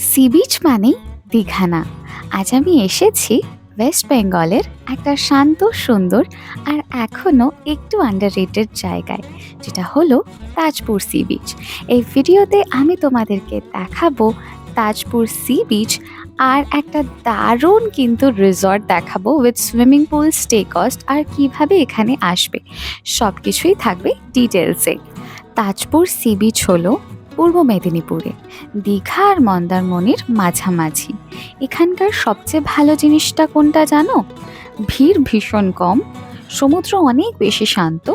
Sea beach মানেই দীঘা না। আজ আমি এসেছি ওয়েস্ট বেঙ্গলের একটা শান্ত সুন্দর আর এখনও একটু আন্ডাররেটেড জায়গায়, যেটা হলো তাজপুর সি বিচ। এই ভিডিওতে আমি তোমাদেরকে দেখাবো তাজপুর সি বিচ আর একটা দারুণ কিন্তু রিসর্ট দেখাবো with swimming pool, stay cost আর কিভাবে এখানে আসবে, সব কিছুই থাকবে ডিটেলসে। তাজপুর সি বিচ হলো পূর্ব মেদিনীপুরে দীঘা আর মন্দারমণির মাঝামাঝি। এখানকার সবচেয়ে ভালো জিনিসটা কোনটা জানো? ভিড় ভীষণ কম, সমুদ্র অনেক বেশি শান্ত,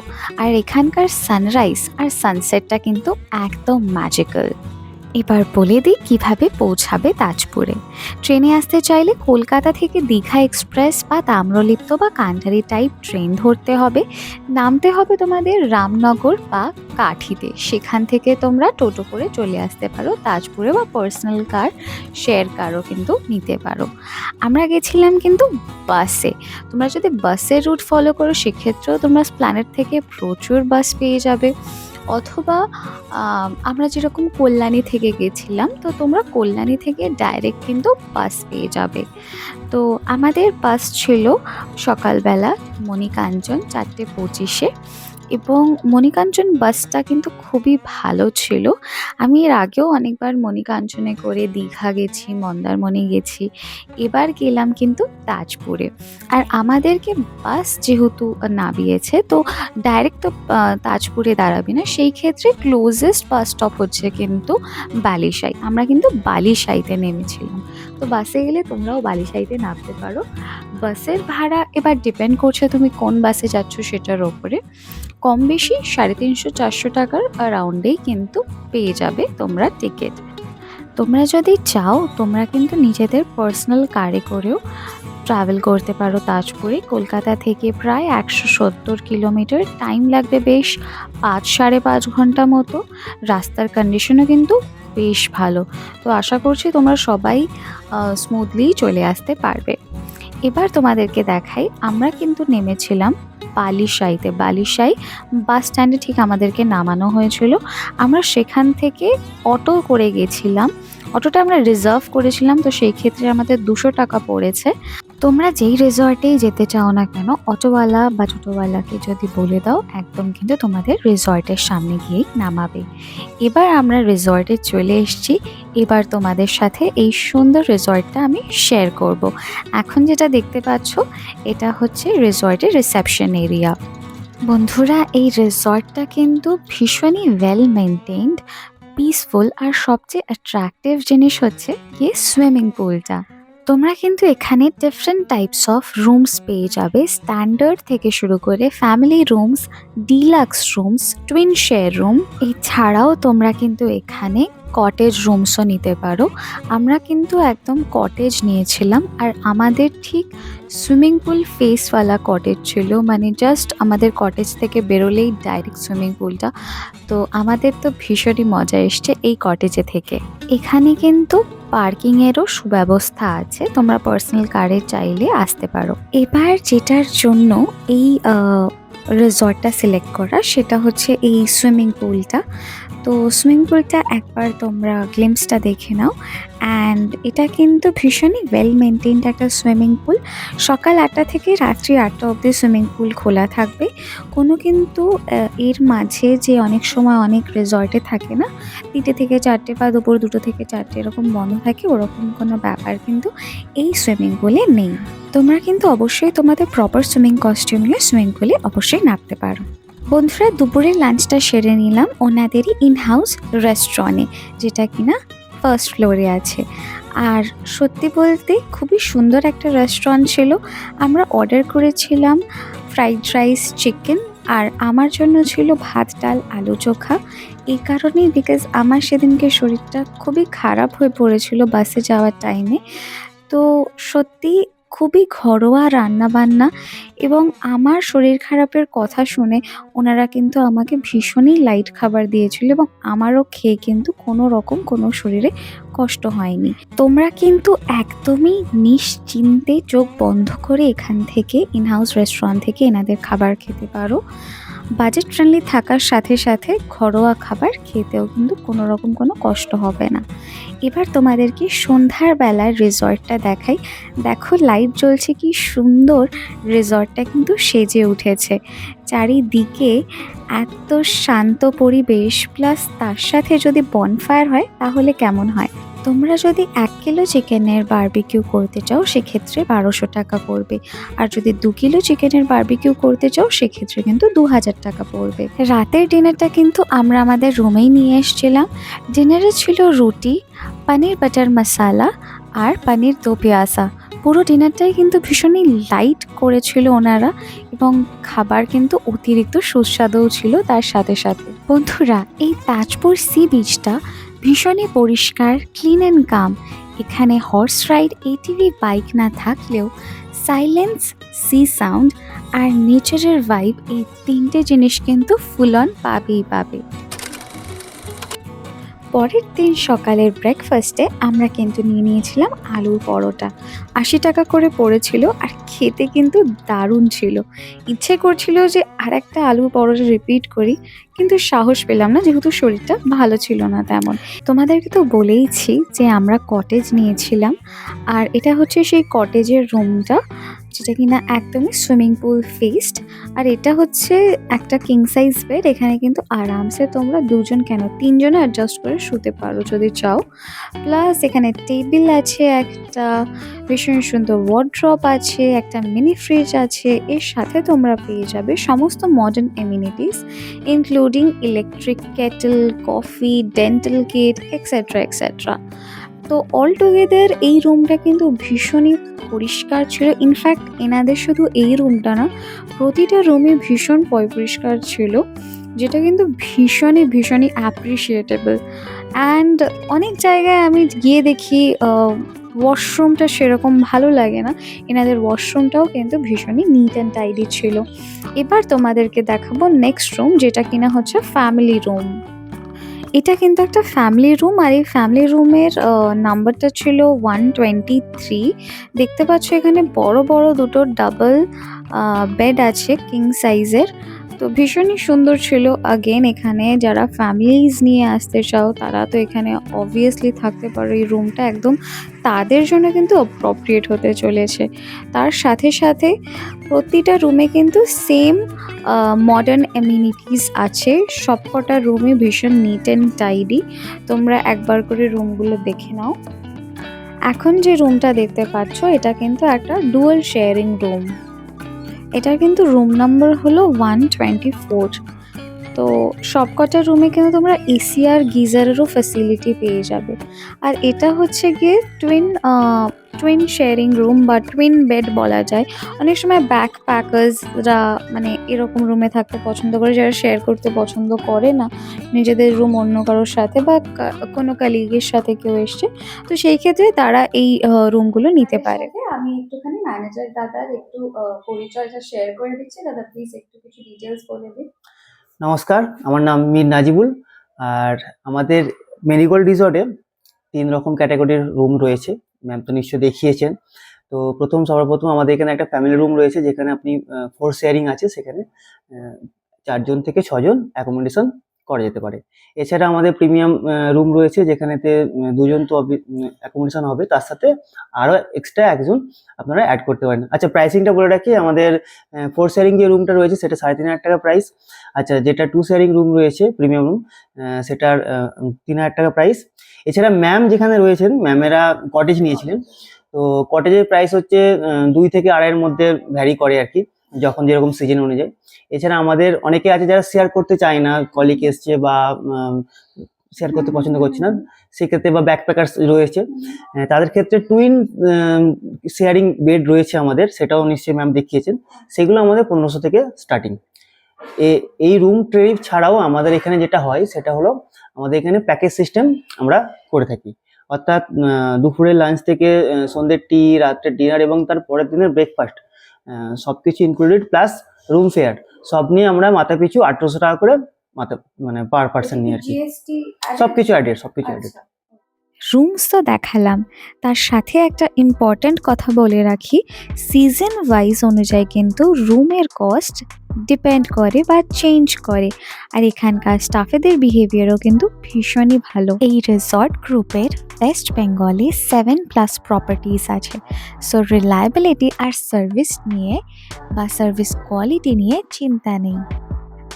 আর এখানকার সানরাইজ আর সানসেটটা কিন্তু একদম ম্যাজিক্যাল। এবার বলে দিই কিভাবে পৌঁছাবে তাজপুরে। ট্রেনে আসতে চাইলে কলকাতা থেকে দীঘা এক্সপ্রেস বা তাম্রলিপ্ত বা কান্ডারি টাইপ ট্রেন ধরতে হবে। নামতে হবে তোমাদের রামনগর বা কাঠিতে। সেখান থেকে তোমরা টোটো করে চলে আসতে পারো তাজপুরে, বা পার্সোনাল কার, শেয়ার কারও কিন্তু নিতে পারো। আমরা গেছিলাম কিন্তু বাসে। তোমরা যদি বাসের রুট ফলো করো সেক্ষেত্রেও তোমরা প্ল্যানেট থেকে প্রচুর বাস পেয়ে যাবে, অথবা আমরা যেরকম কল্যাণী থেকে গেছিলাম, তো তোমরা কল্যাণী থেকে ডাইরেক্ট কিন্তু বাস পেয়ে যাবে। তো আমাদের বাস ছিল সকালবেলা মণিকাঞ্চন 4:25-এ, এবং মণিকাঞ্চন বাসটা কিন্তু খুবই ভালো ছিল। আমি এর আগেও অনেকবার মণিকাঞ্চনে করে দীঘা গেছি, মন্দারমণি গেছি, এবার গেলাম কিন্তু তাজপুরে। আর আমাদেরকে বাস যেহেতু নামিয়েছে, তো ডাইরেক্ট তো তাজপুরে দাঁড়াবে না, সেই ক্ষেত্রে ক্লোজেস্ট বাস স্টপ হচ্ছে কিন্তু বালিসাই। আমরা কিন্তু বালিসাইতে নেমেছিলাম। তো বাসে গেলে তোমরাও বালিসাইতে নামতে পারো। বাসের ভাড়া এবার ডিপেন্ড করছে তুমি কোন বাসে যাচ্ছ সেটার ওপরে। কম বেশি 350-400 টাকার অ্যারাউন্ডেই কিন্তু পেয়ে যাবে তোমরা টিকিট। তোমরা যদি চাও তোমরা কিন্তু নিজেদের পার্সোনাল কারে করেও ট্রাভেল করতে পারো তাজপুরে। কলকাতা থেকে প্রায় 170 কিলোমিটার, টাইম লাগবে বেশ 5-5.5 ঘন্টা মতো। রাস্তার কন্ডিশনও কিন্তু বেশ ভালো। তো আশা করছি তোমরা সবাই স্মুথলি চলে আসতে পারবে। এবার তোমাদেরকে দেখাই, আমরা কিন্তু নেমেছিলাম বালিসাইতে। বালিসাই বাস স্ট্যান্ডে ঠিক আমাদেরকে নামানো হয়েছিল। আমরা সেখান থেকে অটো করে গেছিলাম। অটোটা আমরা রিজার্ভ করেছিলাম, তো সেই ক্ষেত্রে আমাদের 200 টাকা পড়েছে। তোমরা যেই রিসর্টেই যেতে চাও না কেন, অটোওয়ালা বা টোটোওয়ালাকে যদি বলে দাও, একদম কিন্তু তোমাদের রিসর্টের সামনে গিয়েই নামাবে। এবার আমরা রিসর্টে চলে এসেছি। এবার তোমাদের সাথে এই সুন্দর রিসর্টটা আমি শেয়ার করব। এখন যেটা দেখতে পাচ্ছ এটা হচ্ছে রিসর্টের রিসেপশন এরিয়া। বন্ধুরা, এই রিসর্টটা কিন্তু ভীষণই ওয়েল মেনটেইনড, পিসফুল, আর সবচেয়ে অ্যাট্রাকটিভ জিনিস হচ্ছে গিয়ে সুইমিং পুলটা। তোমরা কিন্তু এখানে ডিফারেন্ট টাইপস অফ রুমস পেয়ে যাবে, স্ট্যান্ডার্ড থেকে শুরু করে family rooms, deluxe rooms, twin share room. এছাড়াও তোমরা কিন্তু এখানে কটেজ রুমসও নিতে পারো। আমরা কিন্তু একদম কটেজ নিয়েছিলাম, আর আমাদের ঠিক সুইমিং পুল ফেসওয়ালা কটেজ ছিল, মানে জাস্ট আমাদের কটেজ থেকে বেরোলেই ডাইরেক্ট সুইমিং পুলটা। তো আমাদের তো ভীষণই মজা এসছে এই কটেজে থেকে। এখানে কিন্তু পার্কিংয়েরও সুব্যবস্থা আছে, তোমরা পার্সোনাল কারে চাইলে আসতে পারো। এবার যেটার জন্য এই রিসর্টটা সিলেক্ট করা সেটা হচ্ছে এই সুইমিং পুলটা। তো সুইমিং পুলটা একবার তোমরা গ্লিম্পসটা দেখে নাও। অ্যান্ড এটা কিন্তু ভীষণই ওয়েল মেনটেইনড একটা সুইমিং পুল। সকাল 8টা থেকে রাত্রি 8টা অবধি সুইমিং পুল খোলা থাকবে। কোনো কিন্তু এর মাঝে যে অনেক সময় অনেক রিসর্টে থাকে না, 3টে থেকে 4টে বা দুপুর 2টো থেকে 4টে এরকম বন্ধ থাকে, ওরকম কোনো ব্যাপার কিন্তু এই সুইমিং পুলে নেই। তোমরা কিন্তু অবশ্যই তোমাদের প্রপার সুইমিং কস্টিউম নিয়ে সুইমিং পুলে অবশ্যই নামতে পারো। বন্ধুরা, দুপুরের লাঞ্চটা সেরে নিলাম ওনাদেরই ইনহাউস রেস্টুরেন্টে, যেটা কিনা ফার্স্ট ফ্লোরে আছে। আর সত্যি বলতে খুবই সুন্দর একটা রেস্টুরেন্ট ছিল। আমরা অর্ডার করেছিলাম ফ্রাইড রাইস, চিকেন, আর আমার জন্য ছিল ভাত, ডাল, আলু চোখা। এই কারণেই, বিকজ আমার সেদিনকে শরীরটা খুবই খারাপ হয়ে পড়েছিল বাসে যাওয়ার টাইমে। তো সত্যি খুবই ঘরোয়া রান্নাবান্না, এবং আমার শরীর খারাপের কথা শুনে ওনারা কিন্তু আমাকে ভীষণই লাইট খাবার দিয়েছিল, এবং আমারও খেয়ে কিন্তু কোনো রকম কোনো শরীরে কষ্ট হয়নি। তোমরা কিন্তু একদমই নিশ্চিন্তে চোখ বন্ধ করে এখান থেকে ইনহাউস রেস্টুরেন্ট থেকে এনাদের খাবার খেতে পারো। বাজেট ফ্রেন্ডলি থাকার সাথে সাথে ঘরোয়া খাবার খেতেও কিন্তু কোনো রকম কোনো কষ্ট হবে না। এবার তোমাদেরকে সন্ধ্যার বেলার রিসর্টটা দেখাই। দেখো লাইট জ্বলছে, কি সুন্দর রিসর্টটা কিন্তু সেজে উঠেছে। চারিদিকে এত শান্ত পরিবেশ, প্লাস তার সাথে যদি বনফায়ার হয় তাহলে কেমন হয়। তোমরা যদি 1 কিলো চিকেনের বারবিকিউ করতে চাও সেক্ষেত্রে 1200 টাকা পড়বে, আর যদি 2 কিলো চিকেনের বারবিকিউ করতে চাও সেক্ষেত্রে কিন্তু 2000 টাকা পড়বে। রাতের ডিনারটা কিন্তু আমরা আমাদের রুমেই নিয়ে এসেছিলাম। ডিনারে ছিল রুটি, পনির বাটার মশালা আর পনির দো পেঁয়াজা। পুরো ডিনারটাই কিন্তু ভীষণই লাইট করেছিল ওনারা, এবং খাবার কিন্তু অতিরিক্ত সুস্বাদুও ছিল তার সাথে সাথে। বন্ধুরা, এই তাজপুর সি বিচটা ভীষণই পরিষ্কার, ক্লিন অ্যান্ড কাম। এখানে হর্স রাইড, এটিভি বাইক না থাকলেও সাইলেন্স, সি সাউন্ড আর নেচারের ভাইব, এই 3টে জিনিস কিন্তু ফুল অন পাবেই পাবে। পরের দিন সকালের ব্রেকফাস্টে আমরা কিন্তু নিয়ে নিয়েছিলাম আলুর পরোটা। 80 টাকা করে পড়েছিল, আর খেতে কিন্তু দারুণ ছিল। ইচ্ছে করছিল যে আর একটা আলুর পরোটা রিপিট করি, কিন্তু সাহস পেলাম না যেহেতু শরীরটা ভালো ছিল না তেমন। তোমাদেরকে তো বলেইছি যে আমরা কটেজ নিয়েছিলাম, আর এটা হচ্ছে সেই কটেজের রুমটা যেটা কিনা একদমই সুইমিং পুল ফেসড। আর এটা হচ্ছে একটা কিং সাইজ বেড। এখানে কিন্তু আরামসে তোমরা 2জন কেন 3জনে অ্যাডজাস্ট করে শুতে পারো যদি চাও। প্লাস এখানে টেবিল আছে, একটা ভীষণ সুন্দর ওয়ার্ড্রপ আছে, একটা মিনি ফ্রিজ আছে। এর সাথে তোমরা পেয়ে যাবে সমস্ত modern amenities including electric Kettle, coffee, dental kit etcetera etcetera. তো অল টুগেদার এই রুমটা কিন্তু ভীষণই পরিষ্কার ছিল। ইনফ্যাক্ট এনাদের শুধু এই রুমটা না, প্রতিটা রুমে ভীষণ পরিষ্কার ছিল, যেটা কিন্তু ভীষণই ভীষণই অ্যাপ্রিসিয়েটেবল। অ্যান্ড অনেক জায়গায় আমি গিয়ে দেখি ওয়াশরুমটা সেরকম ভালো লাগে না, এনাদের ওয়াশরুমটাও কিন্তু ভীষণই নিট অ্যান্ড টাইডি ছিল। এবার তোমাদেরকে দেখাবো নেক্সট রুম, যেটা কিনা হচ্ছে ফ্যামিলি রুম। এটা কিন্তু একটা ফ্যামিলি রুম, আর এই ফ্যামিলি রুমের নাম্বারটা ছিল 123। দেখতে পাচ্ছ এখানে বড় বড় দুটো ডাবল বেড আছে কিং সাইজের। তো ভীষণই সুন্দর ছিল। আগেন এখানে যারা ফ্যামিলিজ নিয়ে আসতে চাও তারা তো এখানে অবভিয়াসলি থাকতে পারো। এই রুমটা একদম তাদের জন্য কিন্তু অ্যাপ্রোপ্রিয়েট হতে চলেছে। তার সাথে সাথে প্রতিটা রুমে কিন্তু সেম মডার্ন এমিনিটিস আছে। সবকটা রুমই ভীষণ নিট অ্যান্ড টাইডি। তোমরা একবার করে রুমগুলো দেখে নাও। এখন যে রুমটা দেখতে পাচ্ছ এটা কিন্তু একটা ডুয়াল শেয়ারিং রুম। এটার কিন্তু রুম নাম্বার হলো 124। তো সবকটা রুমে কিন্তু তোমরা এসি আর গিজারেরও ফ্যাসিলিটি পেয়ে যাবে। আর এটা হচ্ছে গিয়ে টুইন শেয়ারিং রুম বা টুইন বেড বলা যায়। অনেক সময় ব্যাক প্যাকার্সরা মানে এরকম রুমে থাকতে পছন্দ করে, যারা শেয়ার করতে পছন্দ করে না নিজেদের রুম অন্য কারোর সাথে, বা কোনো কালিগের সাথে কেউ এসছে, তো সেই ক্ষেত্রে তারা এই রুমগুলো নিতে পারে। আমি একটুখানি ম্যানেজার দাদার একটু পরিচয়টা শেয়ার করে দিচ্ছি। দাদা প্লিজ একটু কিছু ডিটেলস বলে দিন। নমস্কার, আমার নাম মীর নাজিবুল। আর আমাদের মেরিগোল্ড রিসর্টে 3 রকম ক্যাটাগরির রুম রয়েছে, ম্যাম তো নিশ্চয়ই দেখিয়েছেন। তো সর্বপ্রথম আমাদের এখানে একটা ফ্যামিলি রুম রয়েছে, যেখানে আপনি 4 শেয়ারিং আছে, সেখানে 4 জন থেকে 6 জন অ্যাকোমোডেশন করা যেতে পারে। এছাড়া আমাদের প্রিমিয়াম রুম রয়েছে, যেখানেতে 2 জন তো অ্যাকোমোডেশন হবে, তার সাথে আরও এক্সট্রা 1 জন আপনারা অ্যাড করতে পারেন। আচ্ছা, প্রাইসিংটা বলে রাখি, আমাদের 4 শেয়ারিং যে রুমটা রয়েছে সেটা 3,500 টাকা প্রাইস। আচ্ছা, যেটা 2 শেয়ারিং রুম রয়েছে প্রিমিয়াম রুম, সেটার 3,000 টাকা প্রাইস। এছাড়া ম্যাম যেখানে রয়েছেন, ম্যামেরা কটেজ নিয়েছিলেন। তো কটেজের প্রাইস হচ্ছে 2 থেকে 2.5 মধ্যে ভ্যারি করে আর কি, যখন যেরকম সিজন অনুযায়ী। এছাড়া আমাদের অনেকে আছে যারা শেয়ার করতে চায় না, কলিগ এসছে বা শেয়ার করতে পছন্দ করছে না, সেক্ষেত্রে বা ব্যাকপ্যাকার্স রয়েছে, তাদের ক্ষেত্রে টুইন শেয়ারিং বেড রয়েছে আমাদের, সেটাও নিশ্চয়ই ম্যাম দেখিয়েছেন। সেগুলো আমাদের 1500 থেকে স্টার্টিং। এই রুম ট্রিপ ছাড়াও আমাদের এখানে যেটা হয় সেটা হলো, আমাদের এখানে প্যাকেজ সিস্টেম আমরা করে থাকি। অর্থাৎ দুপুরের লাঞ্চ থেকে সন্ধ্যের টি, রাত্রের ডিনার এবং তার পরের দিনের ব্রেকফাস্ট সবকিছু ইনক্লুডেড, প্লাস রুম ফেয়ার সব নিয়ে আমরা মাথা পিছু 1800 টাকা করে মানে পার পার্সন নিয়ে আর কি। সবকিছু অ্যাডেড। রুমস তো দেখালাম, তার সাথে একটা ইম্পর্ট্যান্ট কথা বলে রাখি, সিজন ওয়াইজ অনুযায়ী কিন্তু রুমের কস্ট ডিপেন্ড করে বা চেঞ্জ করে। আর এখানকার স্টাফেদের বিহেভিয়ারও কিন্তু ভীষণই ভালো। এই রিসর্ট গ্রুপের ওয়েস্ট বেঙ্গলে 7+ প্রপার্টিস আছে। সো রিলায়েবিলিটি আর সার্ভিস নিয়ে বা সার্ভিস কোয়ালিটি নিয়ে চিন্তা নেই।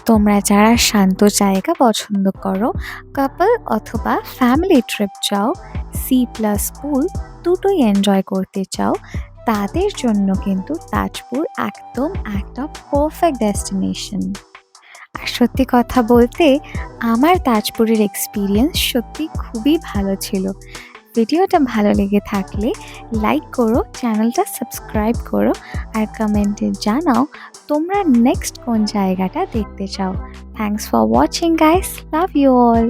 তোমরা যারা শান্ত জায়গা পছন্দ করো, কাপল অথবা ফ্যামিলি ট্রিপ চাও, সি+ পুল দুটোই এনজয় করতে চাও, তাদের জন্য কিন্তু তাজপুর একদম একটা পারফেক্ট ডেস্টিনেশন। আর সত্যি কথা বলতে আমার তাজপুরের এক্সপিরিয়েন্স সত্যি খুবই ভালো ছিল। ভিডিওটা ভালো লেগে থাকলে লাইক করো, চ্যানেলটা সাবস্ক্রাইব করো আর কমেন্টে জানাও তোমরা নেক্সট কোন জায়গাটা দেখতে চাও। Thanks for watching guys, love you all.